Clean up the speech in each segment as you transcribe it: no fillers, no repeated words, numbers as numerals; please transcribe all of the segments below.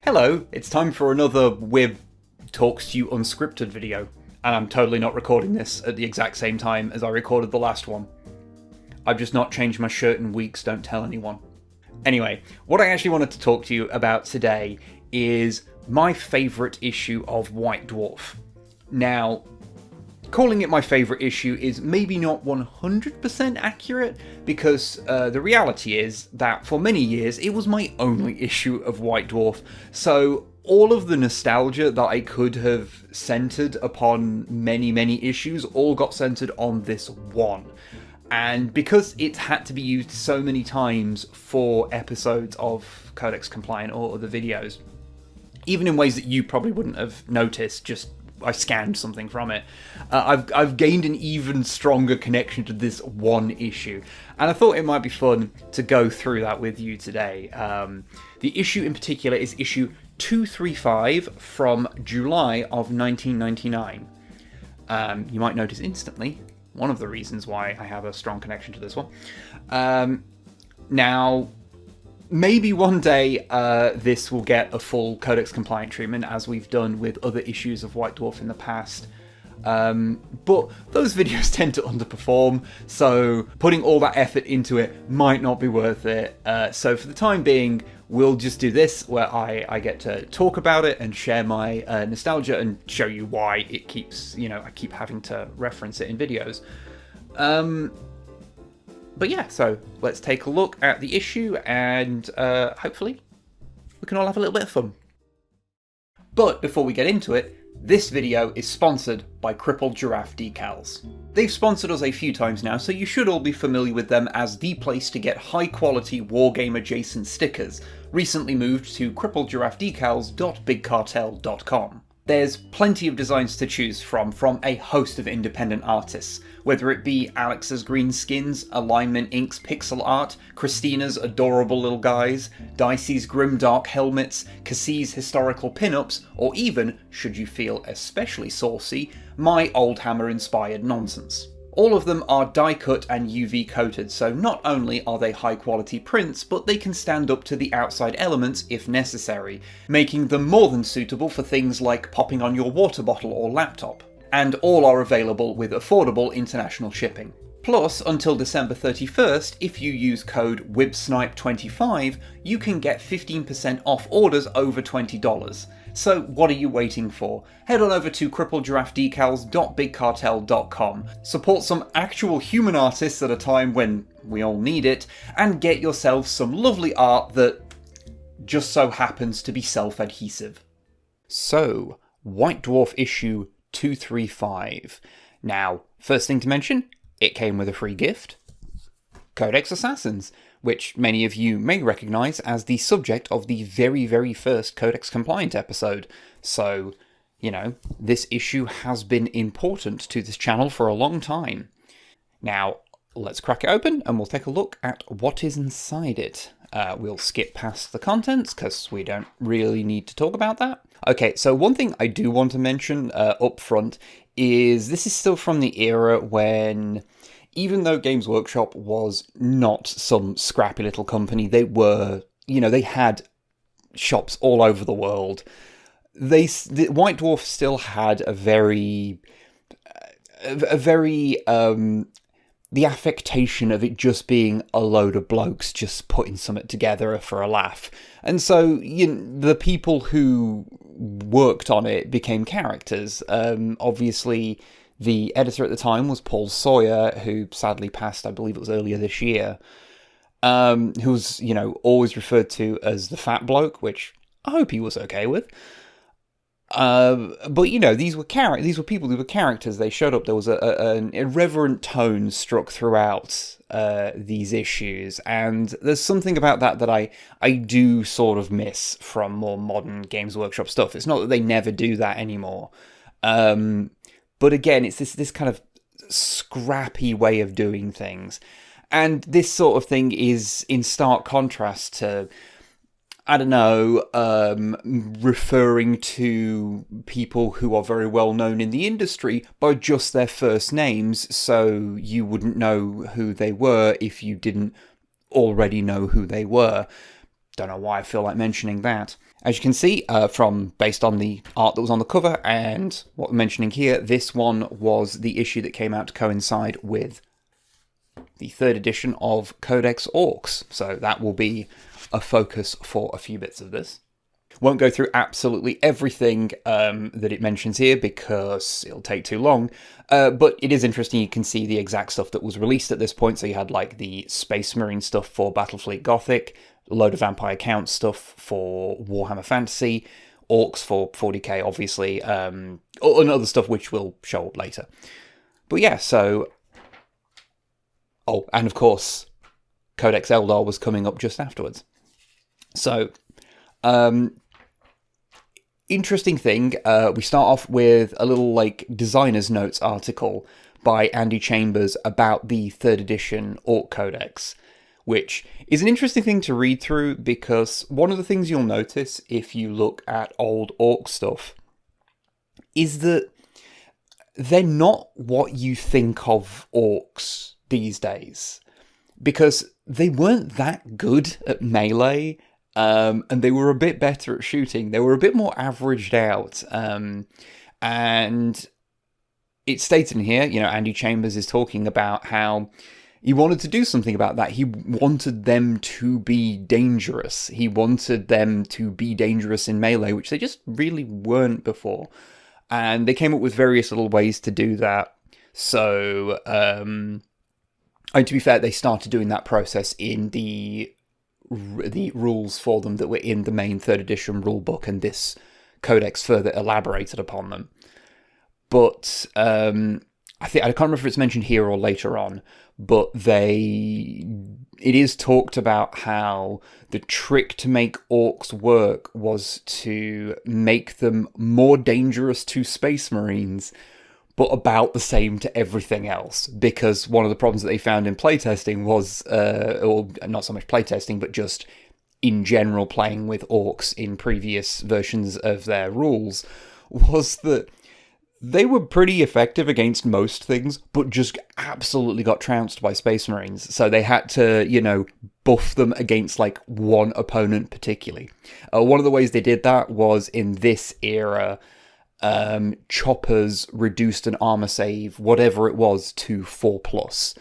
Hello, it's time for another Wib Talks to You Unscripted video, and I'm totally not recording this at the exact same time as I recorded the last one. I've just not changed my shirt in weeks, don't tell anyone. Anyway, what I actually wanted to talk to you about today is my favourite issue of White Dwarf. Now, calling it my favourite issue is maybe not 100% accurate, because the reality is that for many years it was my only issue of White Dwarf, so all of the nostalgia that I could have centred upon many issues all got centred on this one. And because it had to be used so many times for episodes of Codex Compliant or other videos, even in ways that you probably wouldn't have noticed, just I scanned something from it, I've gained an even stronger connection to this one issue, and I thought it might be fun to go through that with you today. The issue in particular is issue 235 from July of 1999. You might notice instantly one of the reasons why I have a strong connection to this one. Now, maybe one day this will get a full Codex Compliant treatment, as we've done with other issues of White Dwarf in the past. But those videos tend to underperform, so putting all that effort into it might not be worth it. So for the time being, we'll just do this, where I get to talk about it and share my nostalgia and show you why it keeps, I keep having to reference it in videos. But yeah, so let's take a look at the issue, and hopefully we can all have a little bit of fun. But before we get into it, this video is sponsored by Crippled Giraffe Decals. They've sponsored us a few times now, so you should all be familiar with them as the place to get high quality wargame adjacent stickers, recently moved to crippledgiraffedecals.bigcartel.com. There's plenty of designs to choose from a host of independent artists, whether it be Alex's green skins, Alignment Inc.'s pixel art, Christina's adorable little guys, Dicey's grimdark helmets, Cassie's historical pinups, or even, should you feel especially saucy, my Oldhammer inspired nonsense. All of them are die cut and UV coated, so not only are they high quality prints, but they can stand up to the outside elements if necessary, making them more than suitable for things like popping on your water bottle or laptop. And all are available with affordable international shipping. Plus, until December 31st, if you use code WIBSNIPE25, you can get 15% off orders over $20. So what are you waiting for? Head on over to crippledgiraffedecals.bigcartel.com, support some actual human artists at a time when we all need it, and get yourself some lovely art that just so happens to be self-adhesive. So, White Dwarf issue 235. Now, first thing to mention, it came with a free gift. Codex Assassins, which many of you may recognise as the subject of the very first Codex Compliant episode. So, this issue has been important to this channel for a long time. Now, let's crack it open and we'll take a look at what is inside it. We'll skip past the contents because we don't really need to talk about that. Okay, so one thing I do want to mention up front is this is still from the era when, even though Games Workshop was not some scrappy little company, they were, they had shops all over the world. The White Dwarf still had a very, the affectation of it just being a load of blokes just putting something together for a laugh. And so, the people who worked on it became characters. Obviously, the editor at the time was Paul Sawyer, who sadly passed, I believe it was earlier this year, who was, always referred to as the fat bloke, which I hope he was okay with. But these were people who were characters. They showed up. There was an irreverent tone struck throughout these issues, and there's something about that I do sort of miss from more modern Games Workshop stuff. It's not that they never do that anymore, but again, it's this kind of scrappy way of doing things, and this sort of thing is in stark contrast to, referring to people who are very well known in the industry by just their first names, so you wouldn't know who they were if you didn't already know who they were. Don't know why I feel like mentioning that. As you can see, based on the art that was on the cover and what we're mentioning here, this one was the issue that came out to coincide with the 3rd edition of Codex Orks. So that will be a focus for a few bits of this. Won't go through absolutely everything that it mentions here because it'll take too long, but it is interesting. You can see the exact stuff that was released at this point. So you had like the Space Marine stuff for Battlefleet Gothic, a load of Vampire Count stuff for Warhammer Fantasy, Orks for 40k, obviously, and other stuff which will show up later. But yeah, so... Oh, and of course, Codex Eldar was coming up just afterwards. So, interesting thing, we start off with a little, like, designer's notes article by Andy Chambers about the 3rd edition Ork Codex, which is an interesting thing to read through because one of the things you'll notice if you look at old Ork stuff is that they're not what you think of Orks these days, because they weren't that good at melee, and they were a bit better at shooting. They were a bit more averaged out, and it's stated in here, you know, Andy Chambers is talking about how he wanted to do something about that. He wanted them to be dangerous. He wanted them to be dangerous in melee, which they just really weren't before. And they came up with various little ways to do that. So, and to be fair, they started doing that process in the rules for them that were in the main 3rd edition rulebook, and this codex further elaborated upon them. But I can't remember if it's mentioned here or later on, but it is talked about how the trick to make Orks work was to make them more dangerous to Space Marines, but about the same to everything else. Because one of the problems that they found in playtesting was, or not so much playtesting, but just in general playing with Orks in previous versions of their rules, was that they were pretty effective against most things, but just absolutely got trounced by Space Marines. So they had to, you know, buff them against, like, one opponent particularly. One of the ways they did that was in this era, choppers reduced an armor save, whatever it was, to 4+.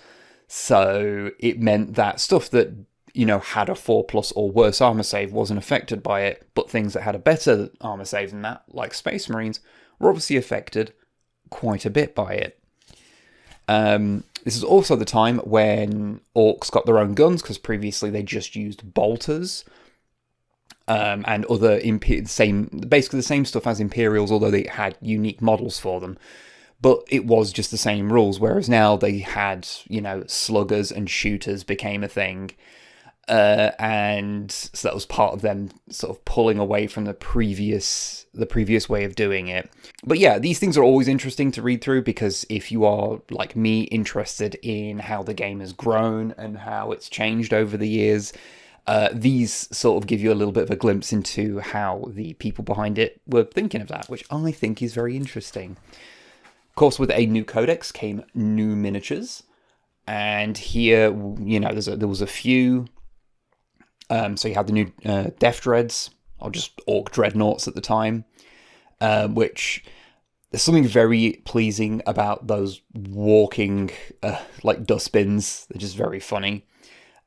So it meant that stuff that, you know, had a 4+ or worse armor save wasn't affected by it, but things that had a better armor save than that, like Space Marines, were obviously affected quite a bit by it. This is also the time when Orks got their own guns, because previously they just used bolters, and other basically the same stuff as Imperials, although they had unique models for them. But it was just the same rules, whereas now they had, you know, sluggers and shooters became a thing. And so that was part of them sort of pulling away from the previous way of doing it. But yeah, these things are always interesting to read through, because if you are, like me, interested in how the game has grown and how it's changed over the years, these sort of give you a little bit of a glimpse into how the people behind it were thinking of that, which I think is very interesting. Of course, with a new codex came new miniatures, and here, you know, there was a few. So you had the new Death Dreads, or just Ork Dreadnoughts at the time, which there's something very pleasing about those walking, like dustbins. They're just very funny.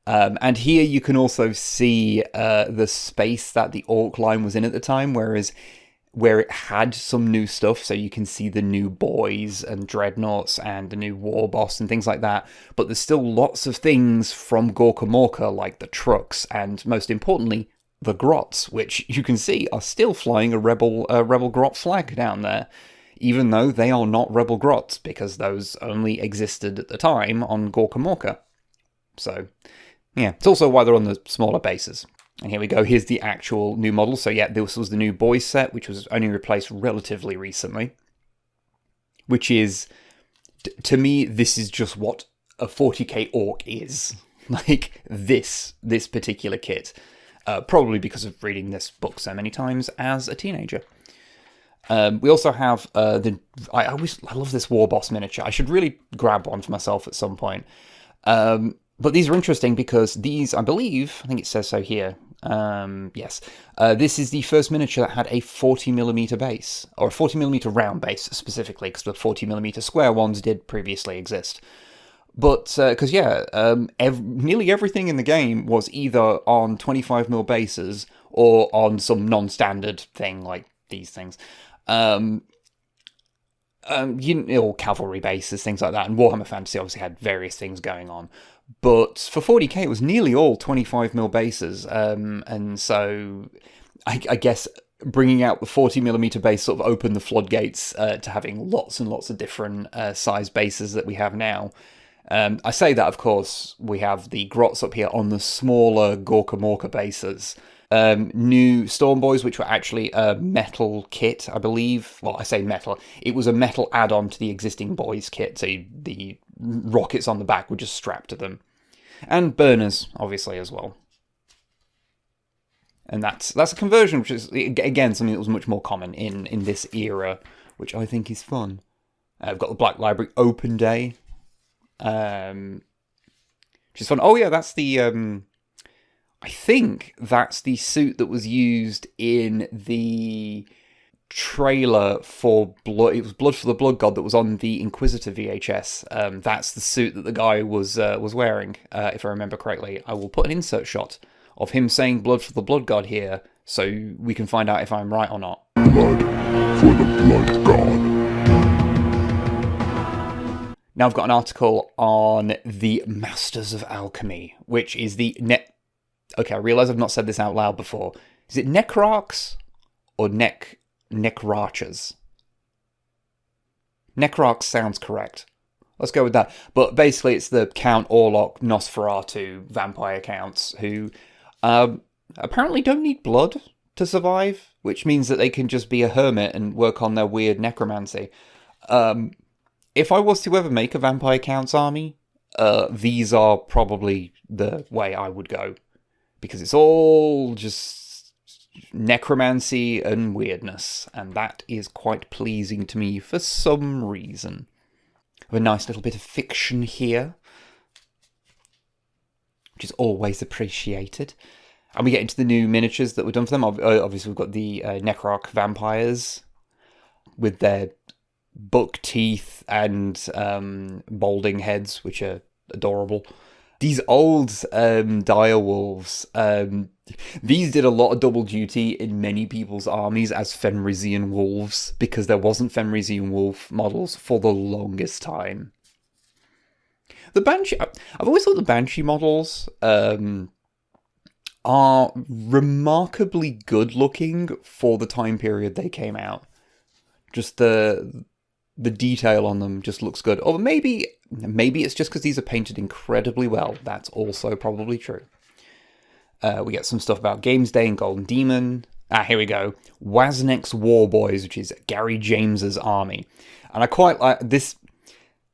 And here you can also see the space that the Ork line was in at the time, whereas where it had some new stuff, so you can see the new boys and dreadnoughts and the new war boss and things like that, but there's still lots of things from Gorka Morka, like the trucks, and most importantly, the grots, which you can see are still flying a rebel grot flag down there, even though they are not rebel grots, because those only existed at the time on Gorka Morka. So, yeah, it's also why they're on the smaller bases. And here we go, here's the actual new model. So yeah, this was the new boys set, which was only replaced relatively recently. Which is, to me, this is just what a 40k Ork is. Like, this particular kit. Probably because of reading this book so many times as a teenager. We also have I love this war boss miniature. I should really grab one for myself at some point. But these are interesting because these, I think it says so here. Yes. This is the first miniature that had a 40mm base, or a 40mm round base specifically, because the 40mm square ones did previously exist. But, because, nearly everything in the game was either on 25mm bases or on some non-standard thing like these things. Or cavalry bases, things like that. And Warhammer Fantasy obviously had various things going on. But for 40k, it was nearly all 25mm bases. And so I guess bringing out the 40mm base sort of opened the floodgates to having lots and lots of different size bases that we have now. I say that, of course, we have the Grots up here on the smaller Gorka Morka bases. New Storm Boys, which were actually a metal kit, I believe. Well, I say metal. It was a metal add-on to the existing Boys kit, so the rockets on the back were just strapped to them. And burners, obviously, as well. And that's a conversion, which is, again, something that was much more common in this era, which I think is fun. I've got the Black Library Open Day, which is fun. Oh, yeah, that's the... I think that's the suit that was used in the trailer for Blood. It was Blood for the Blood God that was on the Inquisitor VHS. That's the suit that the guy was wearing, if I remember correctly. I will put an insert shot of him saying Blood for the Blood God here, so we can find out if I'm right or not. Blood for the Blood God. Now I've got an article on the Masters of Alchemy, which is the Okay, I realise I've not said this out loud before. Is it Necrarchs or Necrarchers? Necrarchs sounds correct. Let's go with that. But basically it's the Count Orlok Nosferatu vampire counts who apparently don't need blood to survive, which means that they can just be a hermit and work on their weird necromancy. If I was to ever make a vampire counts army, these are probably the way I would go. Because it's all just necromancy and weirdness, and that is quite pleasing to me for some reason. I have a nice little bit of fiction here, which is always appreciated. And we get into the new miniatures that were done for them. Obviously, we've got the Necrarch vampires with their buck teeth and balding heads, which are adorable. These old dire wolves, these did a lot of double duty in many people's armies as Fenrisian wolves, because there wasn't Fenrisian wolf models for the longest time. The Banshee, I've always thought the Banshee models are remarkably good looking for the time period they came out. Just the detail on them just looks good. Or maybe it's just because these are painted incredibly well. That's also probably true. We get some stuff about Games Day and Golden Demon. Here we go. Waznek's War Boys, which is Gary James's army. And I quite like this.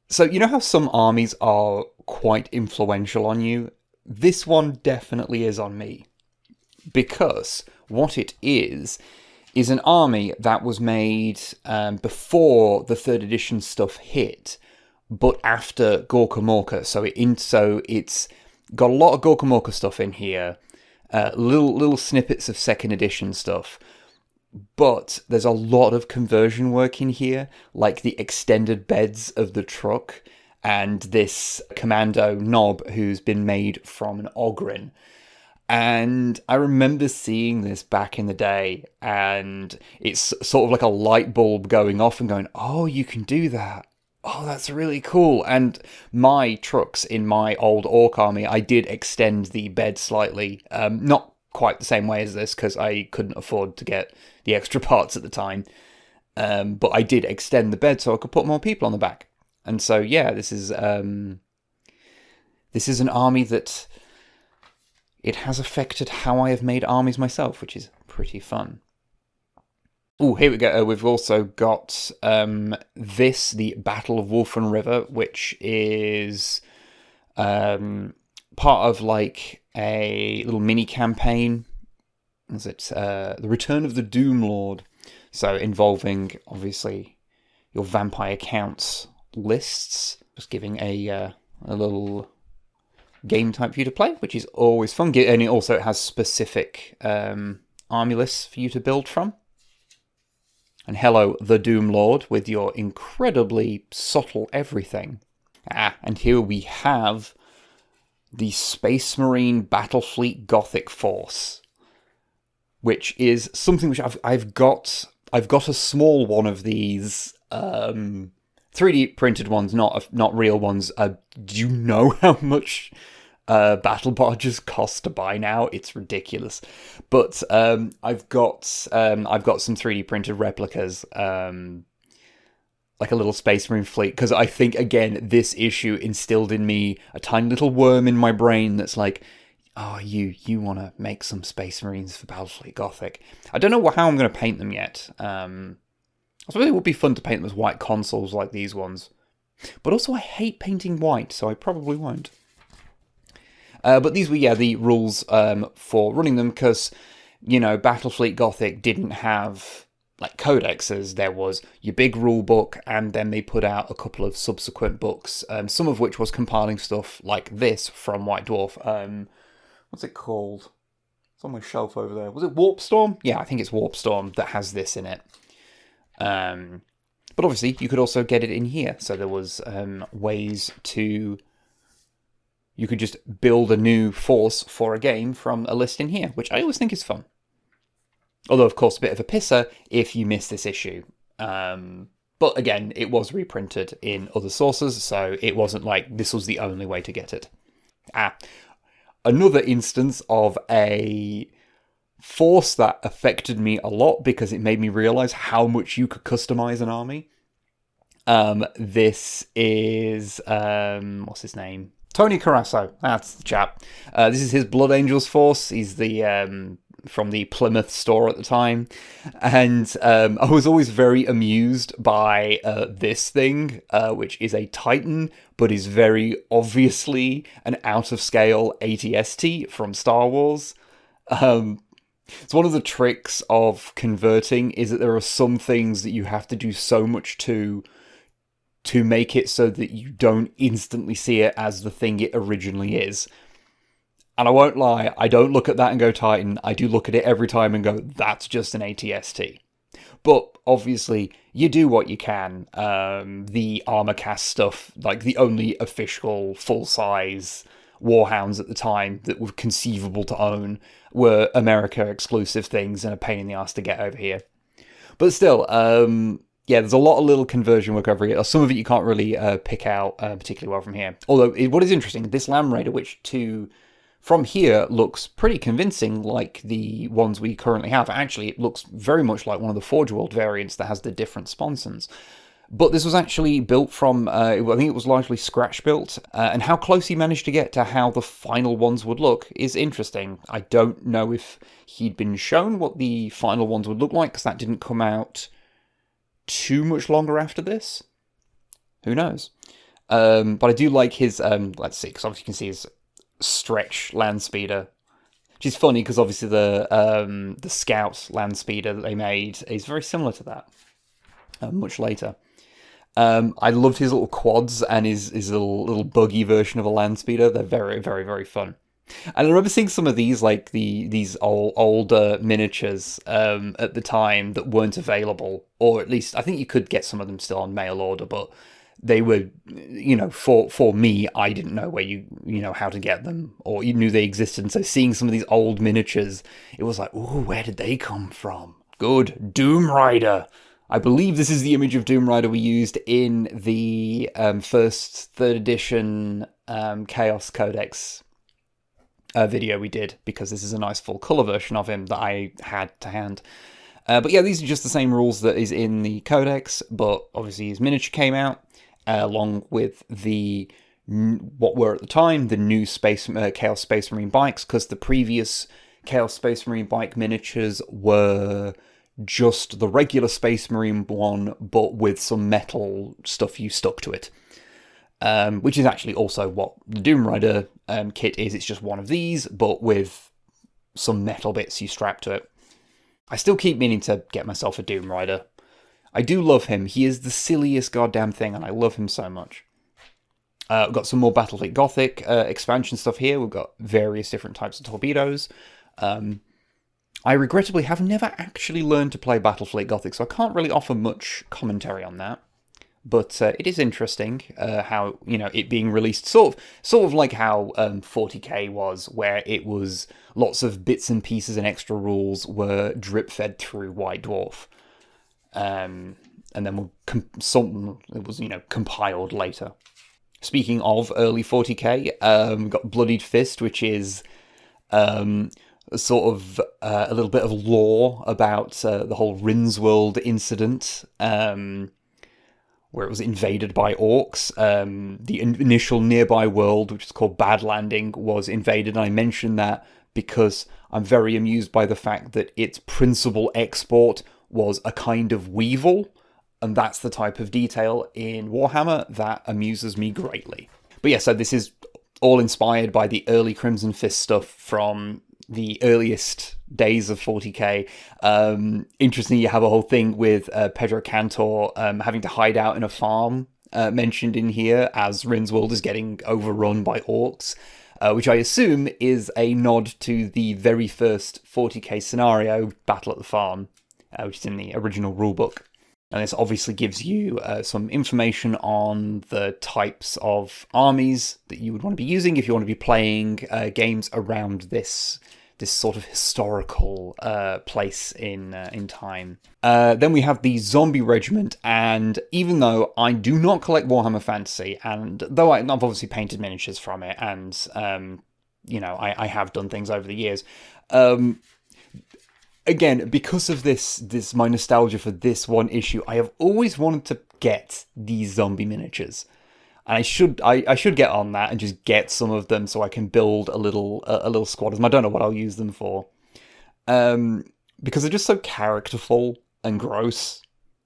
So you know how some armies are quite influential on you? This one definitely is on me. Because what it is an army that was made before the 3rd edition stuff hit, but after Gorka Morka. So it's got a lot of Gorka Morka stuff in here, little snippets of 2nd edition stuff, but there's a lot of conversion work in here, like the extended beds of the truck, and this commando knob who's been made from an Ogryn. And I remember seeing this back in the day, and it's sort of like a light bulb going off and going, oh, you can do that. Oh, that's really cool. And my trucks in my old Ork army, I did extend the bed slightly. Not quite the same way as this, because I couldn't afford to get the extra parts at the time. But I did extend the bed so I could put more people on the back. And so, yeah, this is an army that... It has affected how I have made armies myself, which is pretty fun. Oh, here we go. We've also got the Battle of Wolfen River, which is part of like a little mini campaign. Is it the Return of the Doom Lord? So involving obviously your vampire counts lists. Just giving a little game type for you to play, which is always fun. And it also has specific army lists for you to build from. And hello, the Doom Lord, with your incredibly subtle everything. And here we have the Space Marine Battlefleet Gothic Force, which is something which I've got a small one of these 3D printed ones, not real ones. Do you know how much battle barges cost to buy now? It's ridiculous. But I've got some 3D printed replicas, like a little Space Marine fleet, because I think, again, this issue instilled in me a tiny little worm in my brain that's like, oh, you want to make some Space Marines for Battlefleet Gothic. I don't know how I'm going to paint them yet. I suppose it would be fun to paint them as white consoles like these ones. But also I hate painting white, so I probably won't. But these were, the rules for running them, because, Battlefleet Gothic didn't have like codexes. There was your big rule book, and then they put out a couple of subsequent books, some of which was compiling stuff like this from White Dwarf. What's it called? It's on my shelf over there. Was it Warpstorm? Yeah, I think it's Warpstorm that has this in it. But obviously, you could also get it in here. So there was ways to... You could just build a new force for a game from a list in here, which I always think is fun. Although, of course, a bit of a pisser if you miss this issue. But again, it was reprinted in other sources, so it wasn't like this was the only way to get it. Another instance of a force that affected me a lot because it made me realize how much you could customize an army. This is... what's his name? Tony Carasso. That's the chap. This is his Blood Angels force. He's the... from the Plymouth store at the time, and I was always very amused by this thing, which is a Titan, but is very obviously an out-of-scale ATST from Star Wars. It's one of the tricks of converting is that there are some things that you have to do so much to make it so that you don't instantly see it as the thing it originally is. And I won't lie, I don't look at that and go Titan. I do look at it every time and go, that's just an ATST. But obviously, you do what you can. The armor cast stuff, like the only official full-size Warhounds at the time that were conceivable to own, were America exclusive things and a pain in the ass to get over here. But still, there's a lot of little conversion work over here. Some of it you can't really pick out particularly well from here. Although, what is interesting, this Lamb Raider, which from here looks pretty convincing like the ones we currently have. Actually, it looks very much like one of the Forge World variants that has the different sponsons. But this was actually built from, I think it was largely scratch built, and how close he managed to get to how the final ones would look is interesting. I don't know if he'd been shown what the final ones would look like, because that didn't come out too much longer after this. Who knows? But I do like his, let's see, because obviously you can see his stretch land speeder, which is funny because obviously the Scout land speeder that they made is very similar to that. Much later, I loved his little quads and his little buggy version of a land speeder. They're very, very, very fun. And I remember seeing some of these, like these older miniatures at the time that weren't available, or at least I think you could get some of them still on mail order, but they were, for me, I didn't know where how to get them, or you knew they existed. And so seeing some of these old miniatures, it was like, ooh, where did they come from? Good. Doom Rider. I believe this is the image of Doom Rider we used in the first 3rd edition Chaos Codex video we did, because this is a nice full colour version of him that I had to hand. But yeah, these are just the same rules that is in the Codex, but obviously his miniature came out, along with what were at the time the new Chaos Space Marine bikes, because the previous Chaos Space Marine bike miniatures were just the regular Space Marine one, but with some metal stuff you stuck to it. Which is actually also what the Doom Rider kit is. It's just one of these, but with some metal bits you strap to it. I still keep meaning to get myself a Doom Rider. I do love him. He is the silliest goddamn thing, and I love him so much. We've got some more Battlefleet Gothic expansion stuff here. We've got various different types of torpedoes. I regrettably have never actually learned to play Battlefleet Gothic, so I can't really offer much commentary on that. But it is interesting how, it being released sort of like how 40k was, where it was lots of bits and pieces and extra rules were drip fed through White Dwarf, and then it was compiled later. Speaking of early 40k, we've got Bloodied Fist, which is sort of a little bit of lore about the whole Rinnsworld incident, where it was invaded by orcs. The initial nearby world, which is called Bad Landing, was invaded, and I mention that because I'm very amused by the fact that its principal export was a kind of weevil, and that's the type of detail in Warhammer that amuses me greatly. But yeah, so this is all inspired by the early Crimson Fist stuff from the earliest days of 40k. Interestingly, you have a whole thing with Pedro Cantor having to hide out in a farm mentioned in here as Rinnsworld is getting overrun by orcs, which I assume is a nod to the very first 40k scenario, Battle at the Farm, which is in the original rulebook. And this obviously gives you some information on the types of armies that you would want to be using if you want to be playing games around this sort of historical place in time. Then we have the Zombie Regiment, and even though I do not collect Warhammer Fantasy, and though I've obviously painted miniatures from it, and I have done things over the years. Again, because of this my nostalgia for this one issue, I have always wanted to get these zombie miniatures, and I should get on that and just get some of them so I can build a little squad of them. I don't know what I'll use them for, because they're just so characterful and gross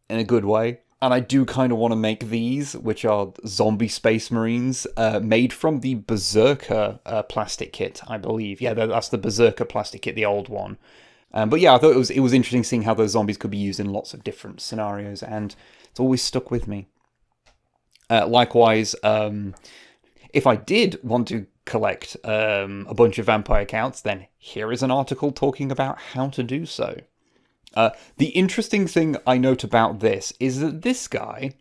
in a good way. And I do kind of want to make these, which are zombie space marines, made from the Berserker plastic kit, I believe. Yeah, that's the Berserker plastic kit, the old one. But yeah, I thought it was interesting seeing how those zombies could be used in lots of different scenarios, and it's always stuck with me. Likewise, if I did want to collect a bunch of vampire counts, then here is an article talking about how to do so. The interesting thing I note about this is that this guy,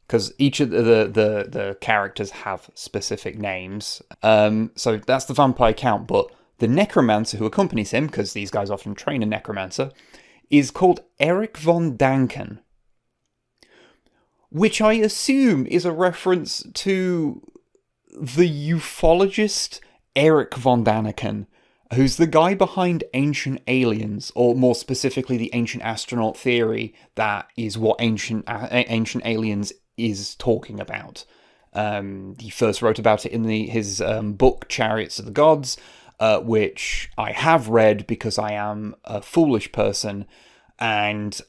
because each of the characters have specific names, so that's the vampire count, but the necromancer who accompanies him, because these guys often train a necromancer, is called Eric von Danken, which I assume is a reference to the ufologist Eric von Daniken, who's the guy behind Ancient Aliens, or more specifically the Ancient Astronaut theory that is what Ancient Aliens is talking about. He first wrote about it in his book Chariots of the Gods, which I have read because I am a foolish person, and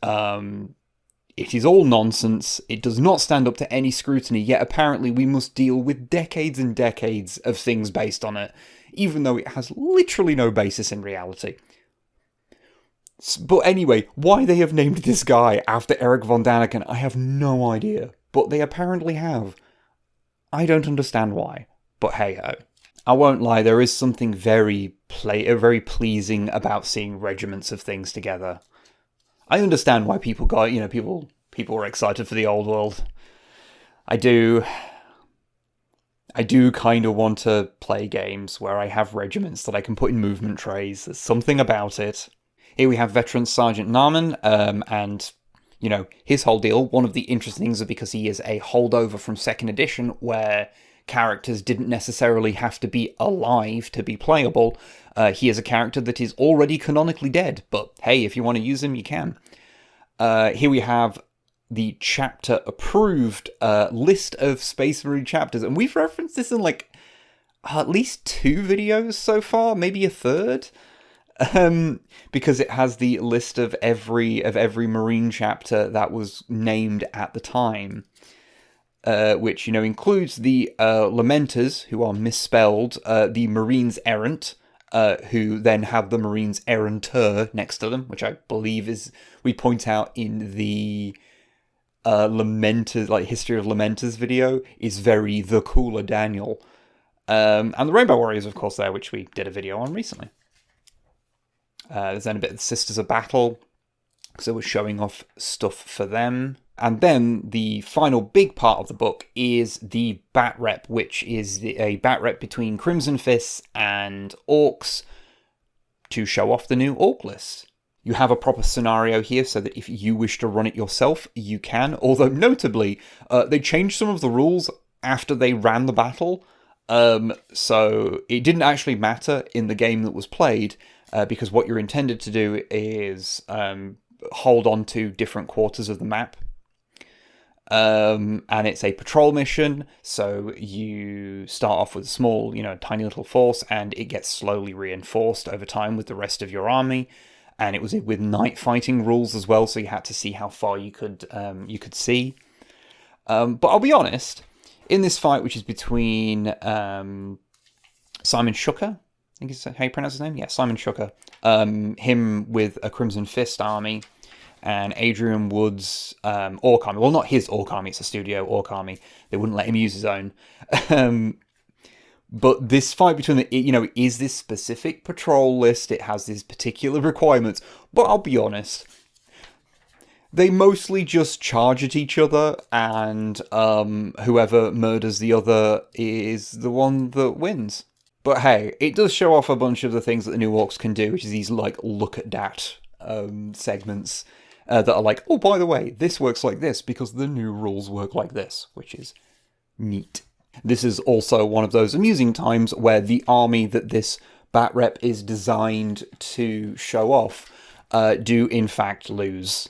it is all nonsense. It does not stand up to any scrutiny, yet apparently we must deal with decades and decades of things based on it, even though it has literally no basis in reality. But anyway, why they have named this guy after Eric von Daniken, I have no idea, but they apparently have. I don't understand why, but hey-ho. I won't lie, there is something very pleasing about seeing regiments of things together. I understand why people people are excited for the old world. I do kind of want to play games where I have regiments that I can put in movement trays. There's something about it. Here we have veteran Sergeant Narman, and his whole deal. One of the interesting things is because he is a holdover from 2nd edition, where characters didn't necessarily have to be alive to be playable. He is a character that is already canonically dead, but hey, if you want to use him, you can. Here we have the chapter approved list of Space Marine chapters, and we've referenced this in like at least 2 videos so far, maybe a third, because it has the list of every Marine chapter that was named at the time. Which, includes the Lamenters, who are misspelled, the Marines Errant, who then have the Marines Erranter next to them, which I believe is, we point out in the Lamenters, like History of Lamenters video is very the cooler Daniel. And the Rainbow Warriors, of course, there, which we did a video on recently. There's then a bit of the Sisters of Battle, so we're showing off stuff for them. And then the final big part of the book is the Bat Rep, which is a Bat Rep between Crimson Fists and Orks to show off the new Ork list. You have a proper scenario here so that if you wish to run it yourself, you can. Although, notably, they changed some of the rules after they ran the battle. So it didn't actually matter in the game that was played, because what you're intended to do is hold on to different quarters of the map. And it's a patrol mission, so you start off with a small, tiny little force, and it gets slowly reinforced over time with the rest of your army. And it was with night fighting rules as well, so you had to see how far you could see. But I'll be honest, in this fight, which is between Simon Shucker, I think is how you pronounce his name? Yeah, Simon Shucker. Him with a Crimson Fist army, and Adrian Wood's Ork army. Well, not his Ork army, it's a studio Ork army. They wouldn't let him use his own. But this fight between is this specific patrol list, it has these particular requirements, but I'll be honest, they mostly just charge at each other, and whoever murders the other is the one that wins. But hey, it does show off a bunch of the things that the new Orks can do, which is these, look at that segments that are like, oh, by the way, this works like this because the new rules work like this, which is neat. This is also one of those amusing times where the army that this Bat Rep is designed to show off do in fact lose.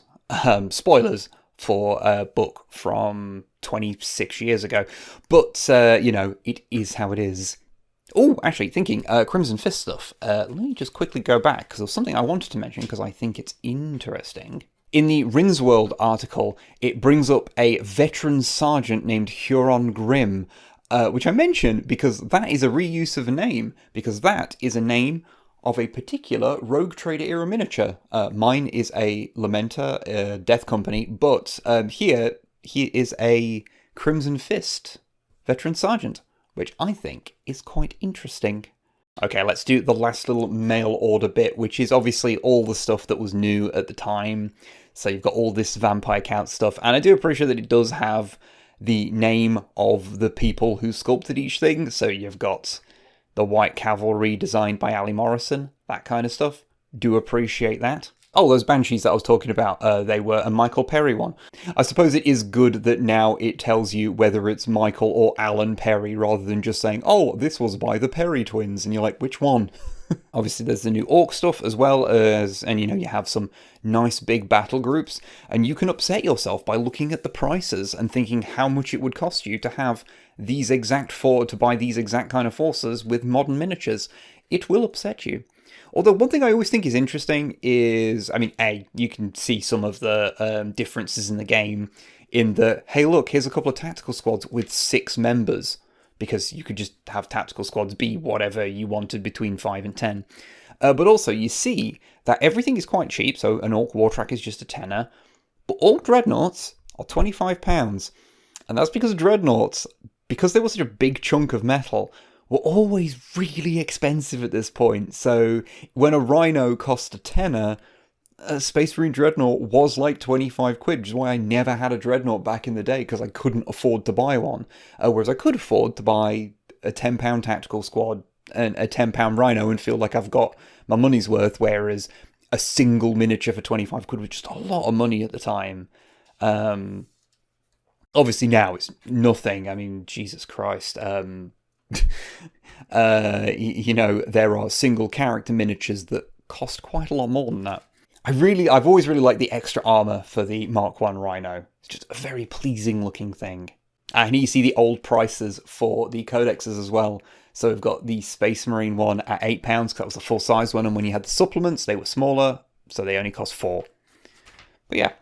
Spoilers for a book from 26 years ago. But, it is how it is. Oh, actually, thinking Crimson Fist stuff. Let me just quickly go back, because there's something I wanted to mention, because I think it's interesting. In the Rinsworld article, it brings up a veteran sergeant named Huron Grimm, which I mention because that is a reuse of a name, because that is a name of a particular Rogue Trader era miniature. Mine is a Lamenter, Death Company, but here he is a Crimson Fist veteran sergeant, which I think is quite interesting. Okay, let's do the last little mail order bit, which is obviously all the stuff that was new at the time. So you've got all this Vampire Count stuff, and I do appreciate that it does have the name of the people who sculpted each thing. So you've got the White Cavalry designed by Ali Morrison, that kind of stuff. Do appreciate that. Oh, those Banshees that I was talking about, they were a Michael Perry one. I suppose it is good that now it tells you whether it's Michael or Alan Perry, rather than just saying, oh, this was by the Perry twins, and you're like, which one? Obviously, there's the new Ork stuff, as well as, and you have some nice big battle groups, and you can upset yourself by looking at the prices and thinking how much it would cost you to have these exact to buy these exact kind of forces with modern miniatures. It will upset you. Although one thing I always think is interesting is, you can see some of the differences in the game in the, hey look, here's a couple of tactical squads with 6 members, because you could just have tactical squads be whatever you wanted between 5 and 10. But also you see that everything is quite cheap, so an Ork War Track is just a tenner, but Ork Dreadnoughts are £25, and that's because Dreadnoughts, because they were such a big chunk of metal, were always really expensive at this point. So when a Rhino cost a tenner, a Space Marine Dreadnought was like 25 quid, which is why I never had a Dreadnought back in the day, because I couldn't afford to buy one. Whereas I could afford to buy a £10 tactical squad and a £10 Rhino and feel like I've got my money's worth, whereas a single miniature for 25 quid was just a lot of money at the time. Obviously now it's nothing. Jesus Christ. There are single character miniatures that cost quite a lot more than that. I've always really liked the extra armor for the Mark I Rhino. It's just a very pleasing looking thing. And you see the old prices for the codexes as well. So we've got the Space Marine one at £8, because that was the full size one, and when you had the supplements, they were smaller, so they only cost £4. But yeah,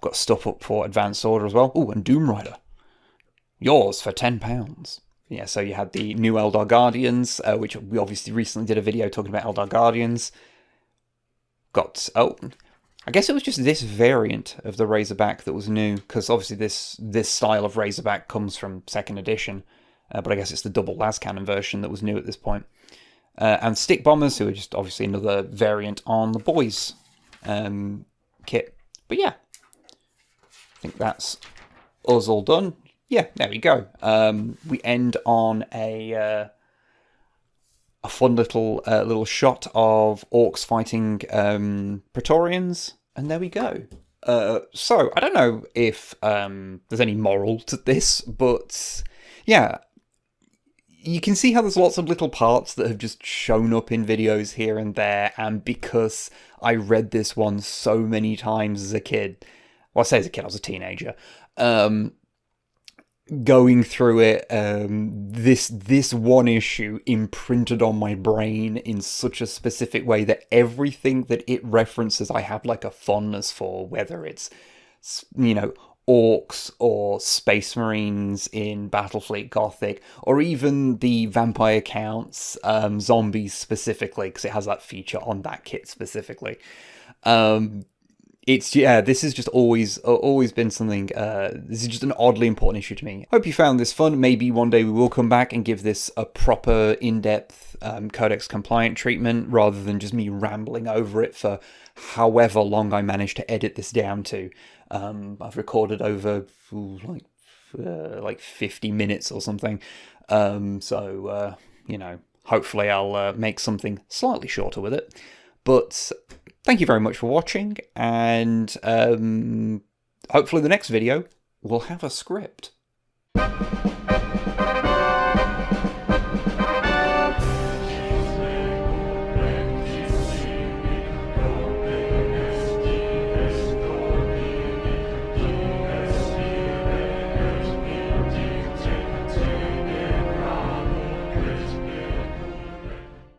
got stuff up for Advanced Order as well. Oh, and Doom Rider. Yours for £10. Yeah, so you had the new Eldar Guardians, which we obviously recently did a video talking about Eldar Guardians. I guess it was just this variant of the Razorback that was new, because obviously this style of Razorback comes from 2nd edition, but I guess it's the double las cannon version that was new at this point. And Stick Bombers, who are just obviously another variant on the boys kit. But yeah, I think that's us all done. Yeah, there we go. We end on a fun little shot of orcs fighting Praetorians, and there we go. So I don't know if there's any moral to this, but yeah, you can see how there's lots of little parts that have just shown up in videos here and there, and because I read this one so many times as a kid, well, I say as a kid, I was a teenager, going through it, this one issue imprinted on my brain in such a specific way that everything that it references I have like a fondness for, whether it's, you know, orcs or space marines in Battlefleet Gothic, or even the vampire counts, zombies specifically, because it has that feature on that kit specifically. This has just always been something, this is just an oddly important issue to me. Hope you found this fun. Maybe one day we will come back and give this a proper, in-depth, codex compliant treatment, rather than just me rambling over it for however long I managed to edit this down to. I've recorded over, like 50 minutes or something. You know, hopefully I'll make something slightly shorter with it. But thank you very much for watching, and hopefully the next video will have a script.